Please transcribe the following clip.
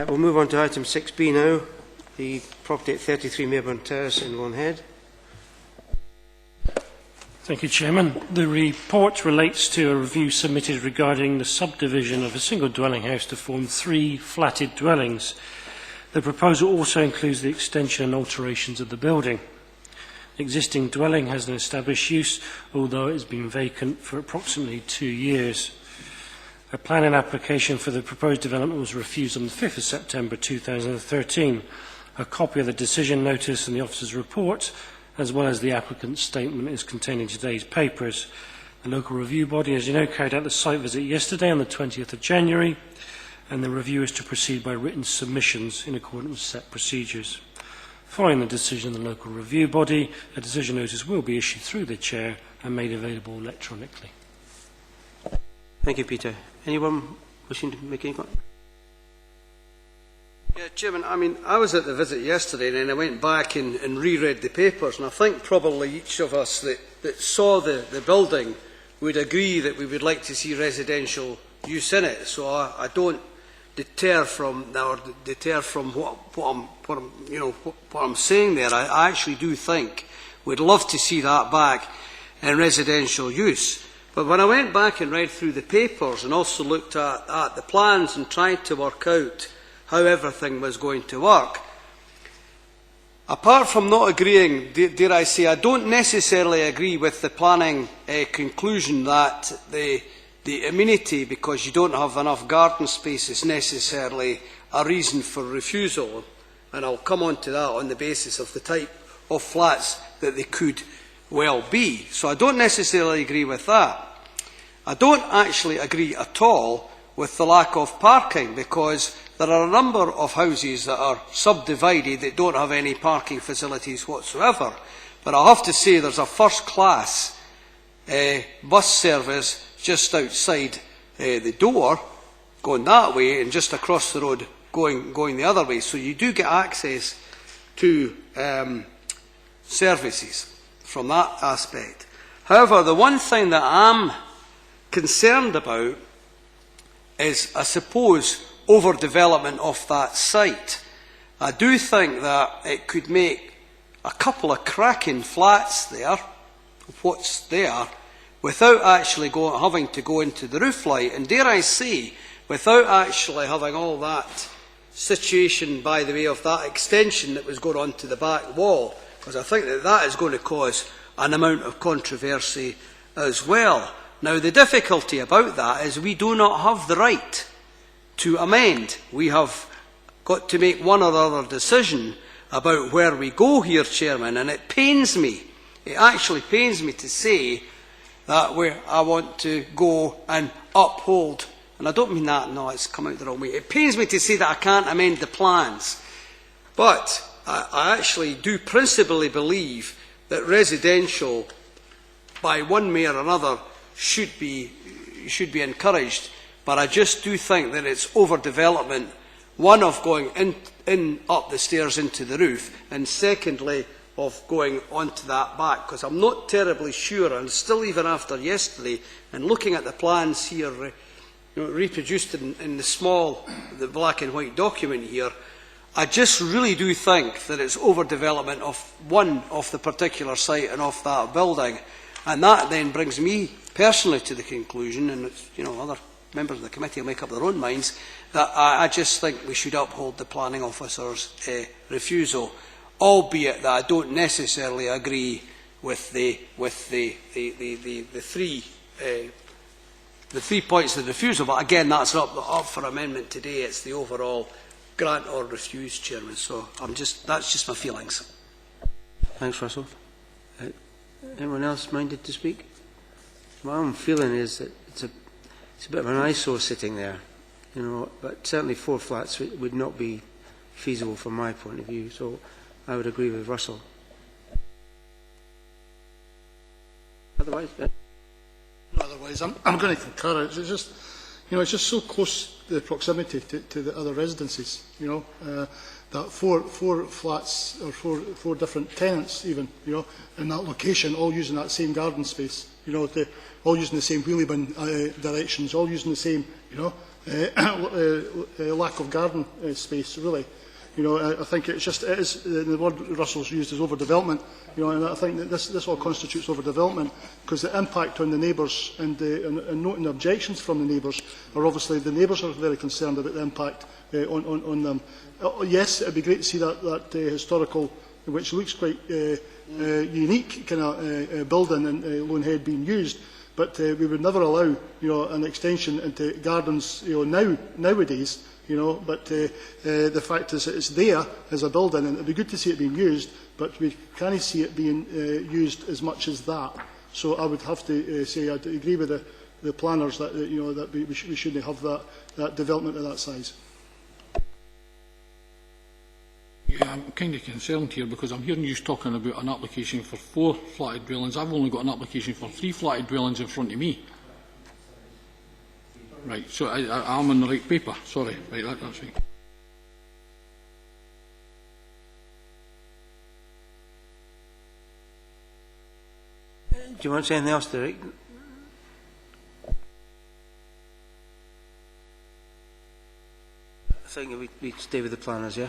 We'll move on to item 6B now, the property at 33 Mayburn Terrace in Loanhead. Thank you, Chairman. The report relates to a review submitted regarding the subdivision of a single dwelling house to form 3 flatted dwellings. The proposal also includes the extension and alterations of the building. The existing dwelling has an established use, although it has been vacant for approximately 2 years. A planning application for the proposed development was refused on the 5th of September 2013. A copy of the decision notice and the officer's report, as well as the applicant's statement, is contained in today's papers. The local review body, as you know, carried out the site visit yesterday on the 20th of January, and the review is to proceed by written submissions in accordance with set procedures. Following the decision of the local review body, a decision notice will be issued through the Chair and made available electronically. Thank you, Peter. Anyone wishing to make any comment? Yeah, Chairman, I was at the visit yesterday and then I went back and reread the papers, and I think probably each of us that saw the building would agree that we would like to see residential use in it. So I don't deter from what I'm saying there. I actually do think we'd love to see that back in residential use. But when I went back and read through the papers and also looked at the plans and tried to work out how everything was going to work, apart from not agreeing, dare I say, I don't necessarily agree with the planning conclusion that the amenity, because you don't have enough garden space, is necessarily a reason for refusal. And I'll come on to that on the basis of the type of flats that they could well be. So I don't necessarily agree with that. I don't actually agree at all with the lack of parking, because there are a number of houses that are subdivided that don't have any parking facilities whatsoever. But I have to say there's a first-class bus service just outside the door going that way, and just across the road going the other way. So you do get access to services from that aspect. However, the one thing that I'm concerned about is, I suppose, overdevelopment of that site. I do think that it could make a couple of cracking flats there, what's there, without actually having to go into the roof light, and dare I say, without actually having all that situation by the way of that extension that was going on to the back wall, because I think that is going to cause an amount of controversy as well. Now, the difficulty about that is we do not have the right to amend. We have got to make one or other decision about where we go here, Chairman, and it pains me, it actually pains me to say that I want to go and uphold, and I don't mean that, no, it's come out the wrong way. It pains me to say that I can't amend the plans, but I actually do principally believe that residential, by one way or another, should be encouraged. But I just do think that it's overdevelopment, one, of going up the stairs into the roof, and secondly, of going onto that back, because I'm not terribly sure, and still even after yesterday, and looking at the plans here, reproduced in the black and white document here, I just really do think that it's overdevelopment of one of the particular site and of that building, and that then brings me personally to the conclusion, and it's, other members of the committee will make up their own minds, that I just think we should uphold the planning officer's refusal, albeit that I don't necessarily agree with the three points of the refusal. But again, that's up for amendment today. It's the overall grant or refuse, Chairman. So that's just my feelings. Thanks, Russell. Anyone else minded to speak? My own feeling is that it's a bit of an eyesore sitting there, but certainly 4 flats would not be feasible from my point of view, so I would agree with Russell. Otherwise, I'm going to concur. It's just, it's just so close, the proximity to the other residences. That four flats or four different tenants, even, in that location, all using that same garden space. All using the same wheelie bin directions, all using the same. lack of garden space, really. You know, I think it's just, it is, the word Russell's used is overdevelopment, you know, and I think that this all constitutes overdevelopment, because the impact on the neighbours and noting the objections from the neighbours are obviously, the neighbours are very concerned about the impact on them. Yes, it would be great to see that historical, which looks quite unique kind of building in Loanhead being used, but we would never allow, you know, an extension into gardens, you know, nowadays. You know, but the fact is that it's there as a building, and it would be good to see it being used, but we can't see it being used as much as that. So I would have to say I agree with the planners that you know that we shouldn't have that development of that size. Yeah, I'm kind of concerned here because I'm hearing you talking about an application for 4 flatted dwellings. I've only got an application for 3 flatted dwellings in front of me. Right, so I'm on the right paper. Sorry, right, that's right. Do you want to say anything else, Derek? I think we stay with the planners, yeah?